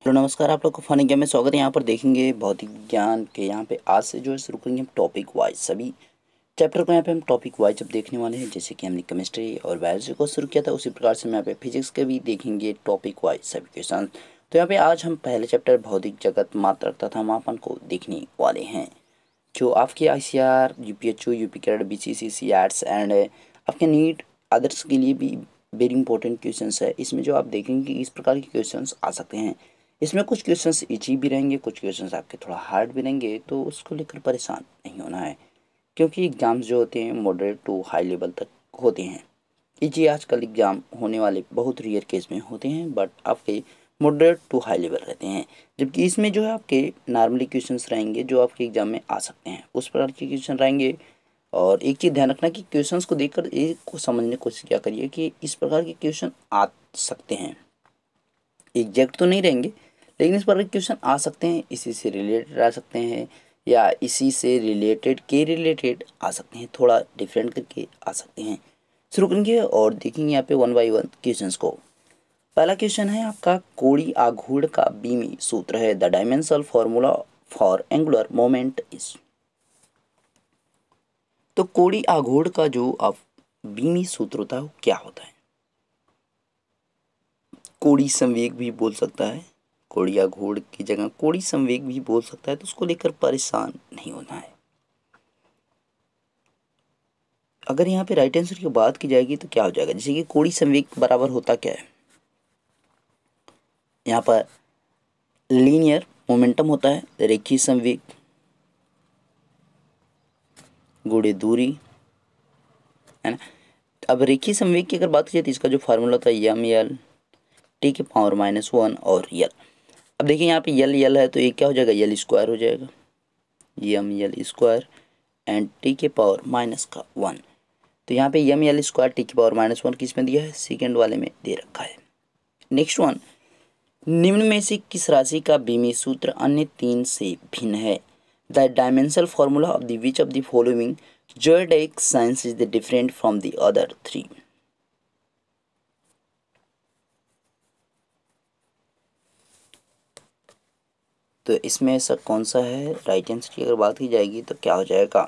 Hello नमस्कार, आप लोग को फन गेम में स्वागत है। यहाँ पर देखेंगे भौतिक विज्ञान के यहाँ पे आज से जो है शुरू करेंगे हम टॉपिक वाइज सभी चैप्टर को। यहाँ पे हम टॉपिक वाइज अब देखने वाले हैं। जैसे कि हमने केमिस्ट्री और बायोलॉजी को शुरू किया था उसी प्रकार से हम यहाँ पे फिजिक्स के भी देखेंगे टॉपिक वाइज सभी क्वेश्चन। तो यहाँ पे आज हम पहले चैप्टर भौतिक जगत मात्रक तथा मापन को देखने वाले हैं, जो आपके ICR, UPHU, यूपी कैड, BCC, CATS एंड आपके नीट अदर्स के लिए भी वेरी इंपॉर्टेंट क्वेश्चंस है। इसमें जो आप देखेंगे कि इस प्रकार के क्वेश्चंस आ सकते हैं। इसमें कुछ क्वेश्चंस इजी भी रहेंगे, कुछ क्वेश्चंस आपके थोड़ा हार्ड भी रहेंगे, तो उसको लेकर परेशान नहीं होना है, क्योंकि एग्ज़ाम्स जो होते हैं मॉडरेट टू हाई लेवल तक होते हैं। इजी आजकल एग्ज़ाम होने वाले बहुत रेयर केस में होते हैं, बट आपके मॉडरेट टू हाई लेवल रहते हैं। जबकि इसमें जो है आपके नॉर्मली क्वेश्चंस रहेंगे जो आपके एग्ज़ाम में आ सकते हैं, उस प्रकार के क्वेश्चन रहेंगे। और एक चीज़ ध्यान रखना कि क्वेश्चंस को देखकर एक को समझने की कोशिश क्या करिए कि इस प्रकार के क्वेश्चन आ सकते हैं। एग्जैक्ट तो नहीं रहेंगे, लेकिन इस पर क्वेश्चन आ सकते हैं, इसी से रिलेटेड आ सकते हैं, या इसी से रिलेटेड आ सकते हैं, थोड़ा डिफरेंट करके आ सकते हैं। शुरू करेंगे और देखेंगे यहाँ पे वन बाय वन क्वेश्चंस को। पहला क्वेश्चन है आपका, कोड़ी आघूर्ण का बीमी सूत्र है। The dimensional formula for angular moment is. तो कोड़ी आघूर्ण का जो आप बीमी सूत्र होता है वो क्या होता है? कोड़ी संवेग भी बोल सकता है, कोड़ी आघूर्ण की जगह कोड़ी संवेग भी बोल सकता है, तो उसको लेकर परेशान नहीं होना है। अगर यहाँ पे राइट आंसर की बात की जाएगी तो क्या हो जाएगा? जैसे कि कोड़ी संवेग बराबर होता क्या है, यहाँ पर लीनियर मोमेंटम होता है, रेखीय संवेग गुणे दूरी, है ना। अब रेखीय संवेग की अगर बात की जाए तो इसका जो फार्मूला था एम एल टी के पावर -1 और यल। अब देखिए यहाँ पे यल यल है तो ये क्या हो जाएगा, यल स्क्वायर हो जाएगा, M L square and T के पावर -1। तो यहाँ पे एम यल स्क्वायर टी के पावर -1 किस में दिया है? सेकेंड वाले में दे रखा है। नेक्स्ट वन, निम्न में से किस राशि का बीमी सूत्र अन्य तीन से भिन्न है? The dimensional formula of the which of the following जोइडेक science is the different from the other three. तो इसमें ऐसा कौन सा है? राइट आंसर की अगर बात की जाएगी तो क्या हो जाएगा?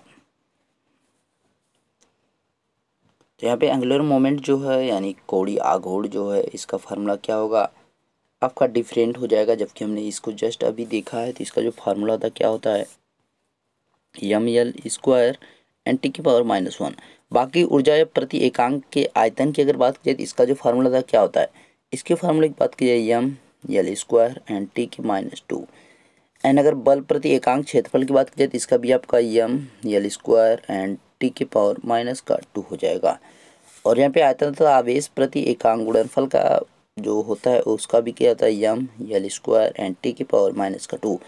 तो यहाँ पे एंगुलर मोमेंट जो है यानी कोड़ी आघूर्ण जो है, इसका फार्मूला क्या होगा? आपका डिफरेंट हो जाएगा। जबकि हमने इसको जस्ट अभी देखा है तो इसका जो फार्मूला होता है क्या होता है? M L square and T की पावर -1। बाकी ऊर्जा प्रति एकांक के आयतन की अगर बात की जाए तो इसका जो फार्मूला था क्या होता है? इसके फार्मूले की बात की जाए M L square and T की -2। एंड अगर बल प्रति एकांक क्षेत्रफल की बात की जाए तो इसका भी आपका M L square and T के पावर -2 हो जाएगा। और यहाँ पे आयतन तथा आवेश प्रति एकांक गुणनफल का जो होता है उसका भी क्या होता है? M L square and T की पावर -2।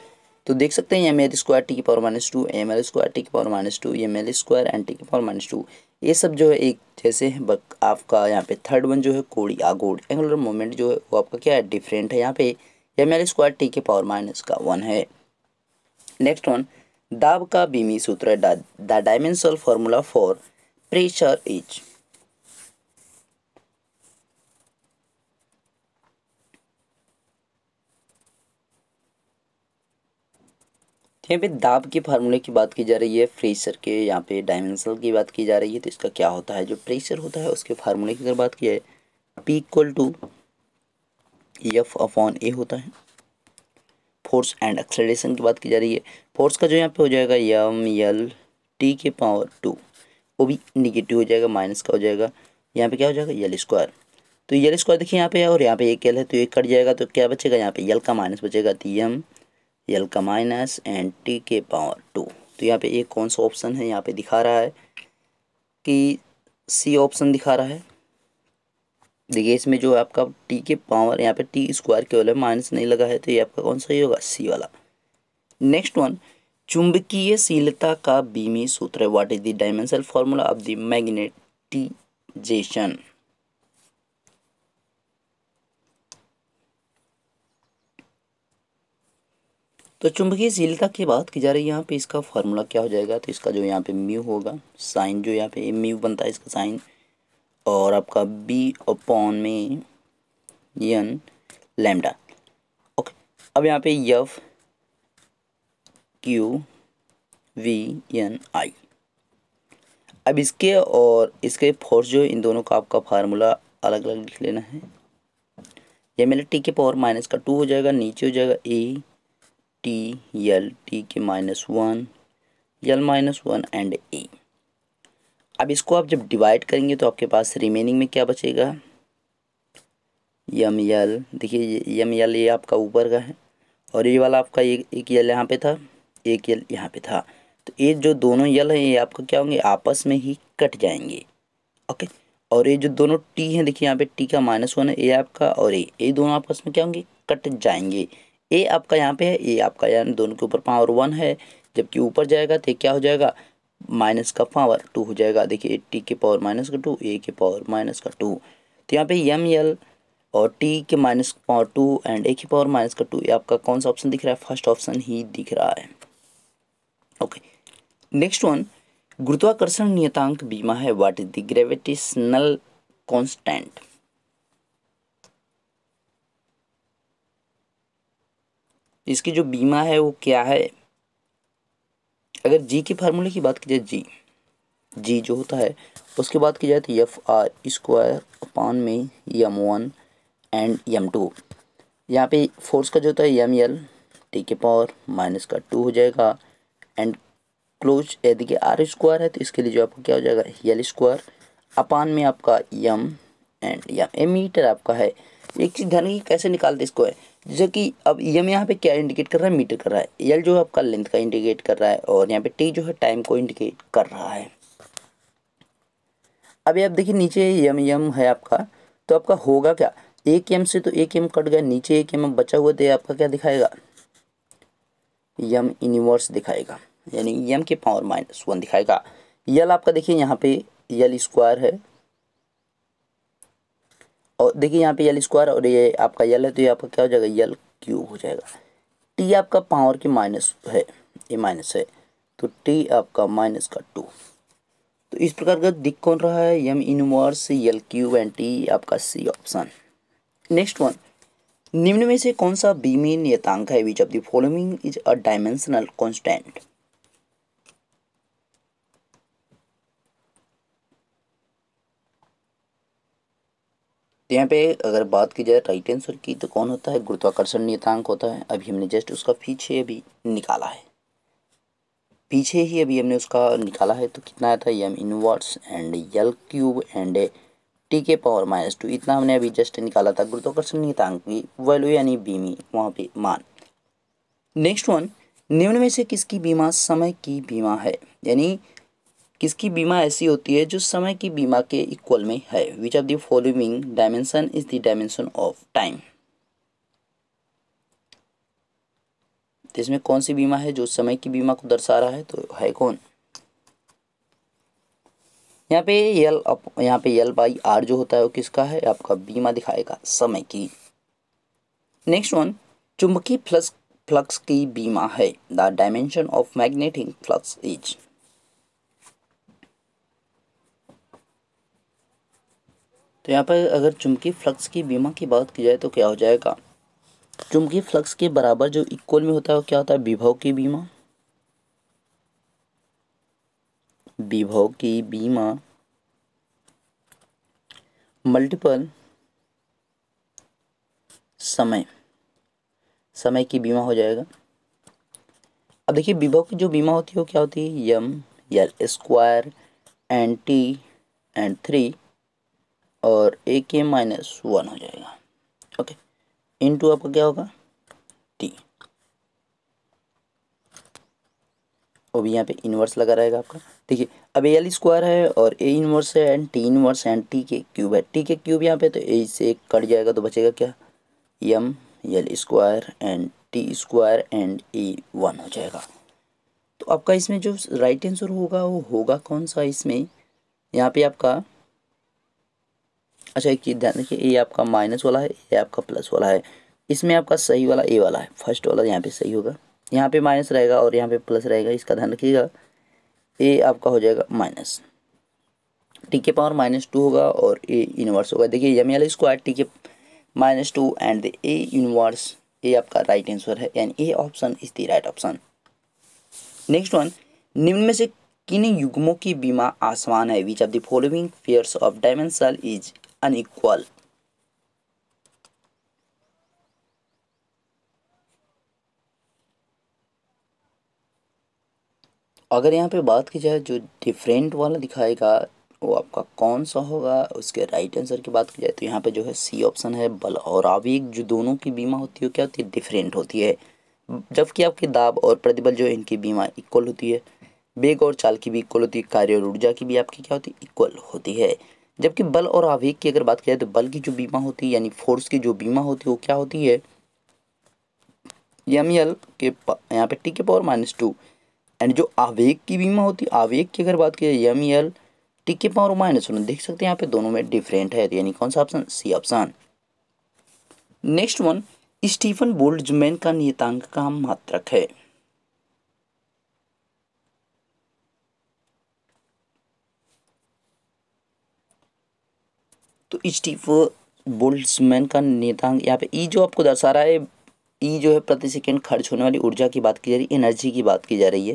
तो देख सकते हैं एम एल स्क्वायर टी की power -2, M L square T की power -2, M L square and T की पावर -2, ये सब जो है एक जैसे हैं। बट आपका यहाँ पे थर्ड वन जो है कोड़ी आघूर्ण एंगुलर मोमेंट जो है वो आपका क्या है? डिफरेंट है। यहाँ पे एम एल स्क्वायर टी के पावर -1 है। नेक्स्ट वन, दाब का बीमी सूत्र है। The dimensional formula for pressure is. यहाँ पे दाब के फार्मूले की बात की जा रही है, प्रेशर के यहाँ पे डायमेंशनल की बात की जा रही है। तो इसका क्या होता है? जो प्रेशर होता है उसके फार्मूले की अगर बात की जाए P equal to F upon A होता है। फोर्स एंड एक्सेलरेशन की बात की जा रही है, फोर्स का जो यहाँ पे हो जाएगा एम यल टी के पावर 2, वो भी निगेटिव हो जाएगा, माइनस का हो जाएगा। यहाँ पे क्या हो जाएगा? यल स्क्वायर। तो यल स्क्वायर देखिए यहाँ पे है और यहाँ पे एक यल है तो एक कट जाएगा, तो क्या बचेगा? यहाँ पे यल का माइनस बचेगा, तो एम यल का माइनस एंड टी के पावर 2। तो यहाँ पे एक कौन सा ऑप्शन है? यहाँ पे दिखा रहा है कि सी ऑप्शन दिखा रहा है। देखिए इसमें जो है आपका टी के पावर यहाँ पे टी स्क्वायर केवल है, माइनस नहीं लगा है, तो ये आपका कौन सा ही होगा? सी वाला। नेक्स्ट वन, चुंबकीयशीलता का बीमी सूत्र है। What is the dimensional formula of the magnetization? तो चुंबकीयशीलता की बात की जा रही है यहाँ पे, इसका फार्मूला क्या हो जाएगा? तो इसका जो यहाँ पे म्यू होगा, साइन जो यहाँ पे म्यू बनता है इसका साइन, और आपका बी अपॉन में एन लैम्डा। ओके, अब यहाँ पे एफ क्यू वी एन आई। अब इसके और इसके फोर्स जो है इन दोनों का आपका फार्मूला अलग अलग लिख लेना है। ये मेरे टी के पावर माइनस का 2 हो जाएगा, नीचे हो जाएगा ए टी एल टी के -1 एल -1 एंड ए। अब इसको आप जब डिवाइड करेंगे तो आपके पास रिमेनिंग में क्या बचेगा, एम एल। देखिए एम एल ये आपका ऊपर का है और ये वाला आपका एक यल यहाँ पे था, एक यल यहाँ पे था, तो ये जो दोनों यल हैं ये आपका क्या होंगे, आपस में ही कट जाएंगे। ओके, और ये जो दोनों टी हैं, देखिए यहाँ पे टी का -1 है, ए आपका और ए दोनों आपस में क्या होंगे, कट जाएंगे। ए आपका यहाँ पे है, ए आपका यानी दोनों के ऊपर पावर 1 है, जबकि ऊपर जाएगा तो क्या हो जाएगा, माइनस का पावर 2 हो जाएगा। देखिए टी के पावर -2, ए के पावर -2, तो यहाँ पे एम एल और टी के -2 एंड ए की पावर -2, ये आपका कौन सा ऑप्शन दिख रहा है, फर्स्ट ऑप्शन ही दिख रहा है। ओके, नेक्स्ट वन, गुरुत्वाकर्षण नियतांक बीमा है, what is the gravitational constant. इसकी जो बीमा है वो क्या है। अगर जी के फार्मूले की बात की जाए, जी जो होता है उसकी बात की जाए तो F r² अपान में m1 एंड m2। यहाँ पे फोर्स का जो होता है ml, टी के पावर -2 हो जाएगा एंड क्लोज देखिए r² है तो इसके लिए जो आपको क्या हो जाएगा, l² अपान में आपका m एंड m मीटर आपका है। एक चीज़ ध्यान रखिए कैसे निकालते इसको है, जैसे कि अब m यहाँ पे क्या इंडिकेट कर रहा है, मीटर कर रहा है, l जो है आपका लेंथ का इंडिकेट कर रहा है और यहाँ पे t जो है टाइम को इंडिकेट कर रहा है। अभी आप देखिए नीचे यम है आपका, तो आपका होगा क्या, एक एम से तो एक एम कट गया, नीचे एक एम बचा हुआ तो आपका क्या दिखाएगा, यम इनवर्स दिखाएगा, यानी यम के पावर -1 दिखाएगा। यल आपका देखिए यहाँ पे l² है और देखिए यहाँ पे l² और ये आपका यल है तो ये आपका क्या हो जाएगा, l³ हो जाएगा। टी आपका पावर की माइनस है, ये माइनस है तो टी आपका -2। तो इस प्रकार का दिख कौन रहा है, यम इनवर्स l³ एंड टी आपका सी ऑप्शन। नेक्स्ट वन, निम्न में से कौन सा बीमीय नियतांक है, which of the following is a dimensional constant. यहाँ पे अगर बात की जाए राइट आंसर की तो कौन होता है, गुरुत्वाकर्षण नियतांक होता है। अभी हमने जस्ट उसका पीछे अभी निकाला है, पीछे ही अभी हमने उसका निकाला है, तो कितना आया था, M inverse and l³ and T के पावर -2, इतना हमने अभी जस्ट निकाला था गुरुत्वाकर्षण नियतांक की वैल्यू यानी बीमी वहाँ पे मान। नेक्स्ट वन, निम्न में से किसकी बीमा समय की बीमा है, यानी किसकी बीमा ऐसी होती है जो समय की बीमा के इक्वल में है, which of the following dimension is the dimension of time. तो इसमें कौन सी बीमा है जो समय की बीमा को दर्शा रहा है, तो है कौन, यहाँ पे l/r जो होता है वो किसका है, आपका बीमा दिखाएगा समय की। नेक्स्ट वन, चुंबकीय फ्लक्स की बीमा है, the dimension of magnetic flux is. तो यहाँ पर अगर चुंबकीय फ्लक्स की बीमा की बात की जाए तो क्या हो जाएगा, चुंबकीय फ्लक्स के बराबर जो इक्वल में होता है वो क्या होता है, विभव की बीमा। विभव की बीमा मल्टीपल समय की बीमा हो जाएगा। अब देखिए विभव की जो बीमा होती है वो क्या होती है, यम l² एंड टी एंड 3 और ए के -1 हो जाएगा। ओके, इनटू आपका क्या होगा, टी, और भी यहाँ पे इन्वर्स लगा रहेगा आपका। देखिए अब l² है और ए इन्वर्स है and T inverse and T के क्यूब है, टी के क्यूब यहाँ पे तो ए से कट जाएगा तो बचेगा क्या, यम l² and t² and e1 हो जाएगा। तो आपका इसमें जो राइट आंसर होगा वो होगा कौन सा, इसमें यहाँ पे आपका, अच्छा एक चीज़ ध्यान रखिए, ए आपका माइनस वाला है, ए आपका प्लस वाला है, इसमें आपका सही वाला ए वाला है, फर्स्ट वाला यहाँ पे सही होगा, यहाँ पे माइनस रहेगा और यहाँ पे प्लस रहेगा, इसका ध्यान रखिएगा। ए आपका हो जाएगा माइनस, टी के पावर -2 होगा और ए इनवर्स होगा। देखिए यम l² टी के -2 एंड द ए इनवर्स ए आपका राइट आंसर है, यानी A option is the right option. Next one, निम्न में से किन युग्मों की बीमा आसमान है? Which of the following pairs of dimension is unequal? अगर यहाँ पे बात की जाए, जो डिफरेंट वाला दिखाएगा वो आपका कौन सा होगा, उसके राइट आंसर की बात की जाए तो यहाँ पे जो है सी ऑप्शन है। बल और आवेग जो दोनों की बीमा होती है क्या होती है? डिफरेंट होती है। जबकि आपके दाब और प्रतिबल जो है इनकी बीमा इक्वल होती है। वेग और चाल की भी इक्वल होती है। कार्य और ऊर्जा की भी आपकी क्या होती है? इक्वल होती है। जबकि बल और आवेग की अगर बात की जाए तो बल की जो बीमा होती है यानी फोर्स की जो बीमा होती है वो क्या होती है? एम एल के यहाँ पे टी के पावर -2। एंड जो आवेग की बीमा होती है, आवेग की अगर बात की जाए एम एल टी के पावर -1। देख सकते हैं यहाँ पे दोनों में डिफरेंट है, यानी कौन सा option? C option. Next one, Stefan Boltzmann का नियतांक का मात्रक है? तो स्टीफन बोल्ट्जमैन का नियतांक यहाँ पे ई जो आपको दर्शा रहा है, ई जो है प्रति सेकंड खर्च होने वाली ऊर्जा की बात की जा रही है, एनर्जी की बात की जा रही है।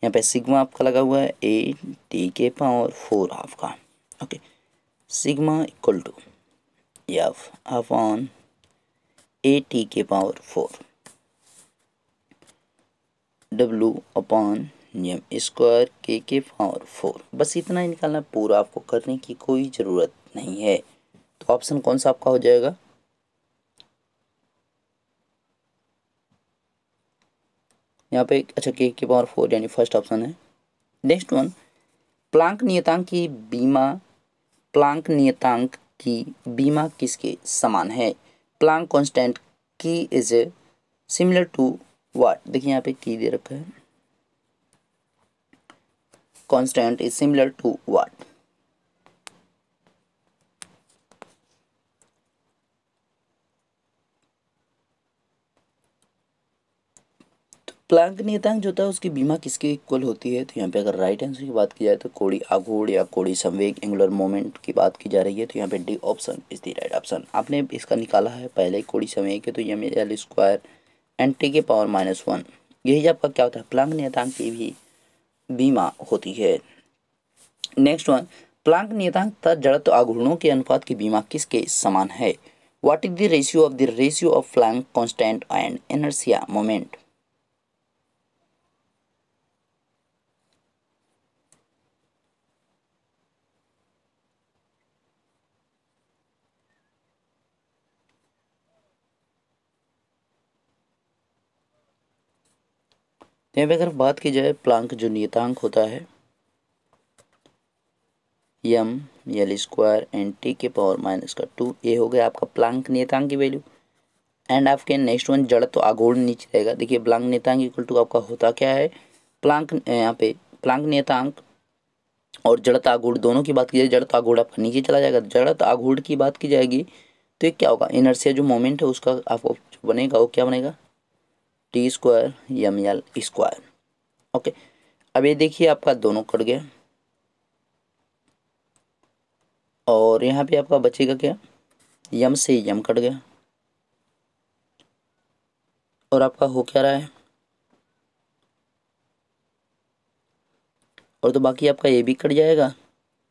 यहाँ पे सिग्मा आपका लगा हुआ है ए टी के पावर 4 हाफ का। Okay, sigma equal to F upon A T के power 4 W upon M square के पावर 4। बस इतना ही निकालना, पूरा आपको करने की कोई ज़रूरत नहीं है। तो ऑप्शन कौन सा आपका हो जाएगा? यहाँ पे अच्छा के पावर 4 यानी फर्स्ट ऑप्शन है। नेक्स्ट वन, प्लांक नियतांक की बीमा, प्लांक नियतांक की बीमा किसके समान है? प्लांक कांस्टेंट की इज सिमिलर टू व्हाट? देखिए यहाँ पे की दे रखा है, constant is similar to what? Planck नियतांक जो होता है उसकी बीमा किसके इक्वल होती है? तो यहाँ पे अगर राइट आंसर की बात की जाए तो कोणीय आघूर्ण या कोणीय संवेग, एंगुलर मोमेंट की बात की जा रही है। तो यहाँ पे D option is the right option. आपने इसका निकाला है पहले कोणीय संवेग है तो M L square and T के पावर -1, यही आपका क्या होता है? प्लांक नियतांक की भी बीमा होती है। नेक्स्ट वन, प्लांक नियतांक तथा जड़त्व आघूर्णों के अनुपात की बीमा किसके समान है? What is the ratio of Planck constant and inertia moment? यहाँ पे अगर बात की जाए प्लांक जो नियतांक होता है M L square and T के पावर -2, ये हो गया आपका प्लांक नियतांक की वैल्यू। एंड आपके नेक्स्ट वन, जड़त्व आघूर्ण नीचे रहेगा। देखिए प्लांक नियतांक इक्वल टू आपका होता क्या है? प्लांक यहाँ पे प्लांक नियतांक और जड़त्व आघूर्ण दोनों की बात की जाए, जड़त्व आघूर्ण आपका नीचे चला जाएगा। जड़त्व आघूर्ण की बात की जाएगी तो ये क्या होगा? इनर्शिया जो मोमेंट है उसका आपको जो बनेगा वो क्या बनेगा? T square M L square. Okay, अब ये देखिए आपका दोनों कट गया और यहाँ पे आपका बचेगा क्या? यम से यम कट गया और आपका हो क्या रहा है? और तो बाकी आपका ये भी कट जाएगा।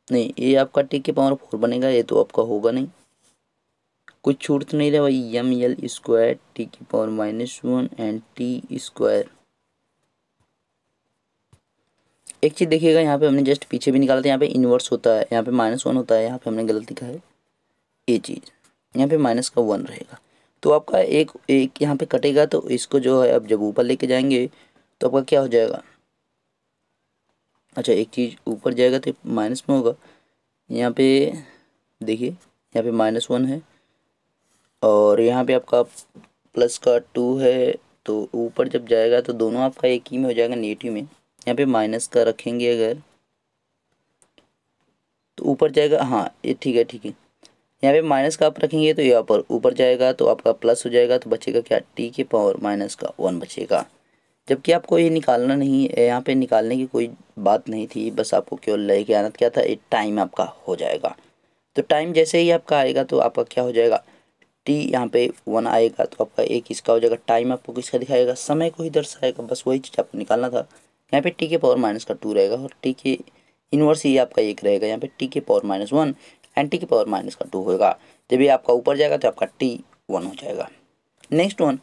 नहीं, ये आपका टी के पावर 4 बनेगा, ये तो आपका होगा नहीं। कुछ छूट तो नहीं रहा भाई। एम एल स्क्वायर टी की पावर -1 एंड टी स्क्वायर। एक चीज़ देखिएगा, यहाँ पे हमने जस्ट पीछे भी निकाला था, यहाँ पे इन्वर्स होता है, यहाँ पे -1 होता है, यहाँ पे हमने गलत लिखा है ये चीज़, यहाँ पे -1 रहेगा। तो आपका एक एक यहाँ पे कटेगा तो इसको जो है अब जब ऊपर लेके जाएंगे तो आपका क्या हो जाएगा? अच्छा, एक चीज़ ऊपर जाएगा तो माइनस में होगा। यहाँ पे देखिए यहाँ पे -1 है और यहाँ पे आपका प्लस का 2 है, तो ऊपर जब जाएगा तो दोनों आपका एक ही में हो जाएगा, नेगेटिव में। यहाँ पे माइनस का रखेंगे अगर तो ऊपर जाएगा। हाँ ये ठीक है, ठीक है। यहाँ पे माइनस का आप रखेंगे तो यहाँ पर ऊपर जाएगा तो आपका प्लस हो जाएगा, तो बचेगा क्या? टी के पावर -1 बचेगा। जबकि आपको ये निकालना नहीं है, यहाँ पे निकालने की कोई बात नहीं थी, बस आपको केवल लेके आना क्या था? एक टाइम आपका हो जाएगा। तो टाइम जैसे ही आपका आएगा तो आपका क्या हो जाएगा? टी यहाँ पे 1 आएगा तो आपका एक इसका हो जाएगा, टाइम आपको किसका दिखाएगा, समय को ही दर्शाएगा, बस वही चीज़ आपको निकालना था। यहाँ पे टी के पावर माइनस का 2 रहेगा और टी के इन्वर्स ही आपका 1 रहेगा, यहाँ पे टी के पावर -1 एंड टी के पावर माइनस का 2 होगा। जब ये आपका ऊपर जाएगा तो आपका टी 1 हो जाएगा। नेक्स्ट वन,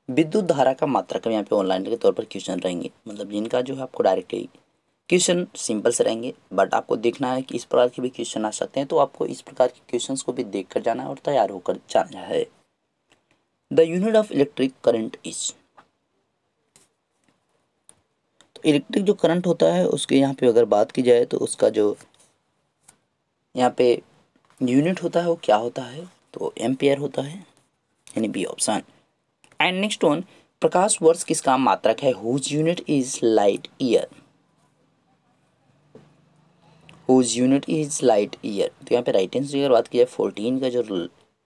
विद्युत धारा का मात्रक यहाँ पे ऑनलाइन के तौर पर क्वेश्चन रहेंगे, मतलब जिनका जो है आपको डायरेक्टली क्वेश्चन सिंपल से रहेंगे, बट आपको देखना है कि इस प्रकार के भी क्वेश्चन आ सकते हैं, तो आपको इस प्रकार के क्वेश्चंस को भी देख कर जाना है और तैयार होकर जाना है। The unit of electric current is, तो इलेक्ट्रिक जो करंट होता है उसके यहाँ पे अगर बात की जाए तो उसका जो यहाँ पे यूनिट होता है वो क्या होता है, तो एम्पियर होता है, यानी B option. And next one, प्रकाश वर्ष किसका मात्रक है, whose unit is light year, whose unit is light year. तो यहाँ पे राइट आंसर की अगर बात की जाए 14 का जो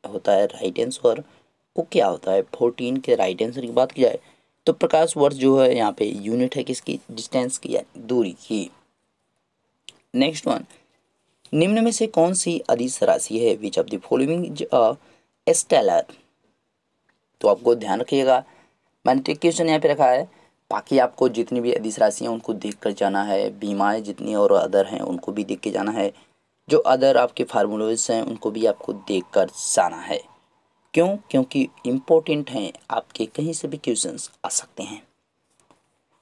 होता है राइट आंसर वो क्या होता है, 14 के राइट आंसर की बात की जाए तो प्रकाश वर्ष जो है यहाँ पे यूनिट है किसकी, डिस्टेंस की, यानी दूरी की। नेक्स्ट वन, निम्न में से कौन सी अदिश राशि है, which of the following is a scalar. तो आपको ध्यान रखिएगा, मैंने तो क्वेश्चन यहाँ पे रखा है, बाकी आपको जितनी भी अदिश राशि हैं उनको देख कर जाना है, बीमाएँ जितनी और अदर हैं उनको भी देख के जाना है, जो अदर आपके फार्मूलाज हैं उनको भी आपको देख कर जाना है। क्यों, क्योंकि इम्पोर्टेंट हैं, आपके कहीं से भी क्वेश्चंस आ सकते हैं।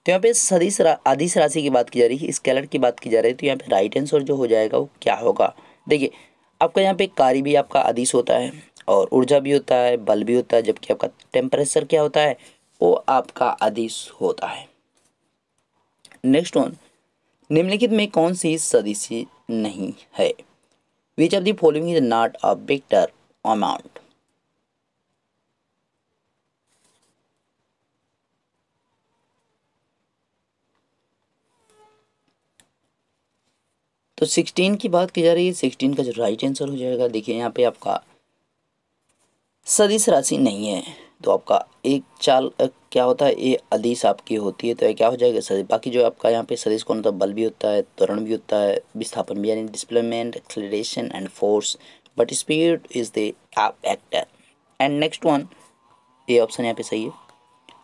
तो यहाँ पे सदिश अदिश राशि की बात की जा रही है, स्केलर की बात की जा रही है, तो यहाँ पे राइट आंसर जो हो जाएगा वो क्या होगा, देखिए आपका यहाँ पे कार्य भी आपका अदिश होता है और ऊर्जा भी होता है, बल भी होता है, जबकि आपका टेम्परेचर क्या होता है, वो आपका अदिश होता है। नेक्स्ट वन, निम्नलिखित में कौन सी सदिश नहीं है, which of the following is not a vector amount. तो 16 की बात की जा रही है, 16 का जो राइट आंसर हो जाएगा, देखिए यहाँ पे आपका सदिश राशि नहीं है, तो आपका एक चाल क्या होता है, ये अदिश आपकी होती है, तो ये क्या हो जाएगा सदिश। बाकी जो आपका यहाँ पे सदिश कौन होता है, बल भी होता है, त्वरण भी होता है, विस्थापन भी, यानी displacement, acceleration and force, but speed is the vector. And next one, ये ऑप्शन यहाँ पे सही है।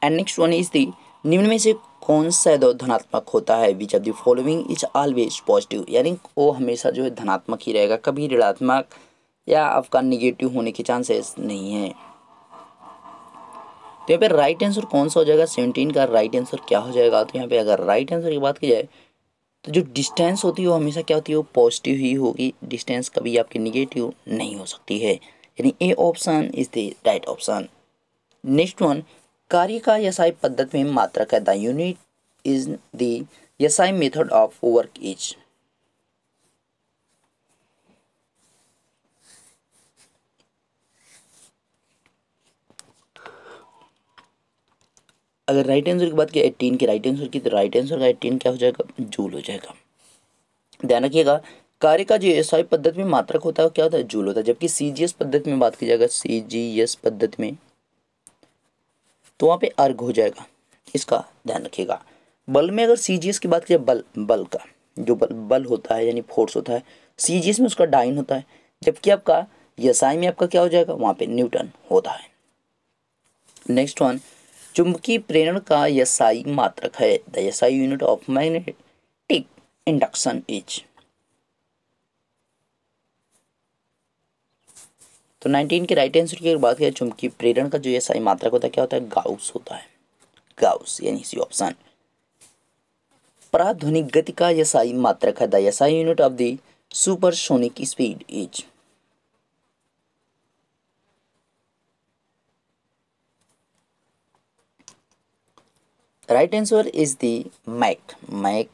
And next one is the, निम्न में से कौन सा धनात्मक होता है, which of the following is always positive, यानी वो हमेशा जो है धनात्मक ही रहेगा, कभी ऋणात्मक या आपका निगेटिव होने के चांसेस नहीं है। तो यहाँ पे राइट आंसर कौन सा हो जाएगा, 17 का राइट आंसर क्या हो जाएगा, तो यहाँ पे अगर राइट आंसर की बात की जाए तो जो डिस्टेंस होती है वो हमेशा क्या होती है, वो पॉजिटिव ही होगी, डिस्टेंस कभी आपकी निगेटिव नहीं हो सकती है, यानी A option is the right option. Next one, कार्य का एसआई पद्धति में मात्रक है, the unit is the SI method of work is. अगर राइट आंसर की बात की 18 के राइट आंसर की, तो राइट आंसर का 18 क्या हो जाएगा, जूल हो जाएगा। ध्यान रखिएगा, कार्य का जो एसआई पद्धति में मात्रक होता है वो क्या होता है, जूल होता है, जबकि सीजीएस पद्धति में बात की जाएगा, सीजीएस पद्धति में तो वहाँ पे अर्ग हो जाएगा, इसका ध्यान रखिएगा। बल में अगर सीजीएस की बात की जाए, बल का जो बल होता है यानी फोर्स होता है, सीजीएस में उसका डाइन होता है, जबकि आपका एसआई में आपका क्या हो जाएगा, वहाँ पे न्यूटन होता है। नेक्स्ट वन, चुंबकीय प्रेरण का एसआई मात्रक है, the SI unit of magnetic induction is. तो 19 के राइट आंसर की अगर बात करें, चुंबकीय प्रेरण का जो एसआई मात्रक होता है क्या होता है, गाउस होता है, गाउस, यानी सी ऑप्शन। पराध्वनिक गति का एसआई मात्रक है, the SI unit of the supersonic speed is. Right answer is the Mach,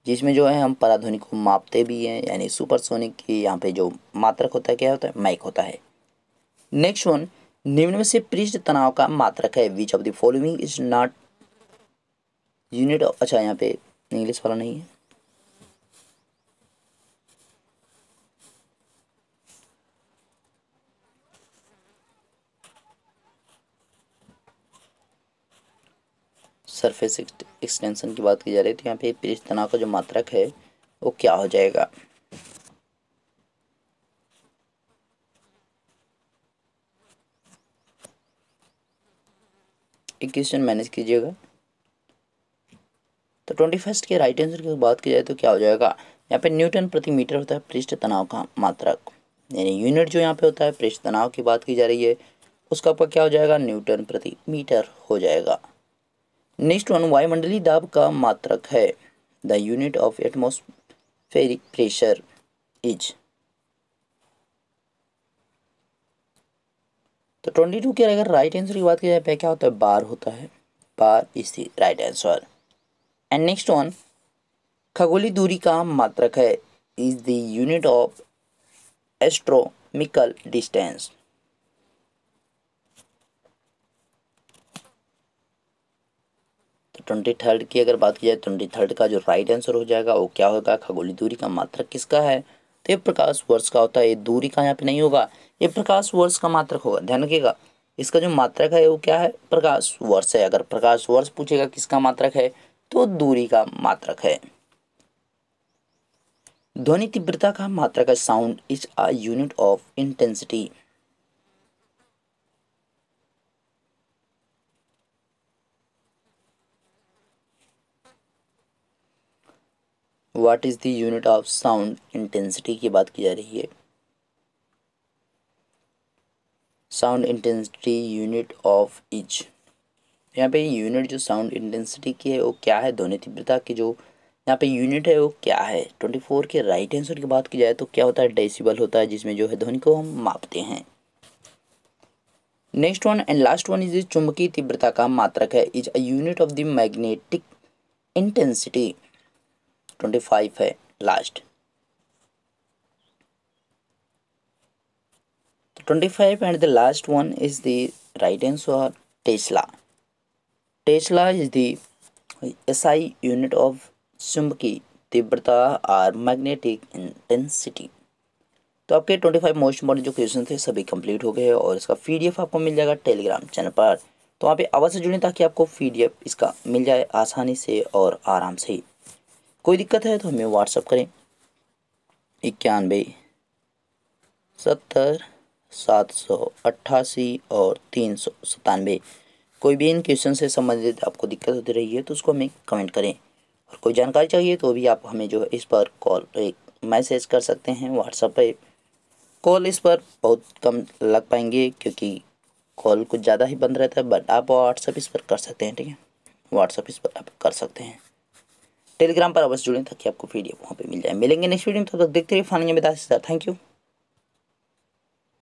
जिसमें जो है हम पराध्वनिक को मापते भी हैं, यानी सुपरसोनिक की यहाँ पे जो मात्रक होता है क्या होता है, मैक होता है। नेक्स्ट वन, निम्न में से पृष्ठ तनाव का मात्रक है, which of the following is not unit of, अच्छा यहाँ पे इंग्लिश वाला नहीं है, सरफेस एक्सटेंशन की बात की जा रही है, तो यहाँ पे पृष्ठ तनाव का जो मात्रक है वो क्या हो जाएगा। एक क्वेश्चन मैनेज कीजिएगा। तो 21 के राइट आंसर की बात की जाए तो क्या हो जाएगा, यहाँ पे न्यूटन प्रति मीटर होता है पृष्ठ तनाव का मात्रक, यानी यूनिट जो यहाँ पे होता है पृष्ठ तनाव की बात की जा रही है, उसका आपका क्या हो जाएगा, न्यूटन प्रति मीटर हो जाएगा। नेक्स्ट वन, वायुमंडलीय दाब का मात्रक है, the unit of atmospheric pressure is. तो 22 के अगर राइट आंसर की बात की जाए क्या होता है, बार होता है, bar is the right answer. And next one, खगोलीय दूरी का मात्रक है, is the unit of astronomical distance. तो 23 की अगर बात की जाए, 23 का जो राइट आंसर हो जाएगा वो क्या होगा, खगोलीय दूरी का मात्रक किसका है, तो ये प्रकाश वर्ष का होता है। ये दूरी का यहाँ पे नहीं होगा, ये प्रकाश वर्ष का मात्रक होगा, ध्यान रखिएगा। इसका जो मात्रक है वो क्या है, प्रकाश वर्ष है। अगर प्रकाश वर्ष पूछेगा किसका मात्रक है, तो दूरी का मात्रक है। ध्वनि तीव्रता का मात्रक है, sound is a unit of intensity. What is the unit of sound, intensity की बात की जा रही है। Sound intensity unit of each, यहाँ पे यूनिट जो साउंड इंटेंसिटी की है वो क्या है, ध्वनि तीव्रता की जो यहाँ पे यूनिट है वो क्या है। 24 के राइट आंसर की बात की जाए तो क्या होता है, डेसिबल होता है, जिसमें जो है ध्वनि को हम मापते हैं। Next one and last one is चुंबकीय तीव्रता का मात्रक है, is a unit of the magnetic intensity. 25 है last. 25 and the last one is the right answer, Tesla. Tesla is the SI unit of चुंबकीय तीव्रता और मैग्नेटिक इंटेंसिटी। तो आपके 25 मोस्ट इम्पॉर्टेंट जो क्वेश्चन थे सभी कंप्लीट हो गए हैं और इसका PDF आपको मिल जाएगा टेलीग्राम चैनल पर। तो वहाँ पे अवश्य जुड़ें ताकि आपको PDF इसका मिल जाए आसानी से और आराम से। कोई दिक्कत है तो हमें व्हाट्सअप करें 91 70 788 और 397। कोई भी इन क्वेश्चन से संबंधित आपको दिक्कत होती रही है तो उसको हमें कमेंट करें, और कोई जानकारी चाहिए तो भी आप हमें जो है इस पर कॉल एक मैसेज कर सकते हैं व्हाट्सएप पे। कॉल इस पर बहुत कम लग पाएंगे क्योंकि कॉल कुछ ज़्यादा ही बंद रहता है, बट आप व्हाट्सएप इस पर कर सकते हैं, ठीक है, व्हाट्सएप इस पर आप कर सकते हैं। टेलीग्राम पर अवश्य जुड़ें ताकि आपको PDF वहाँ पे मिल जाए। मिलेंगे नेक्स्ट वीडियो में, तब तक देखते रहिए फानी में। Thank you.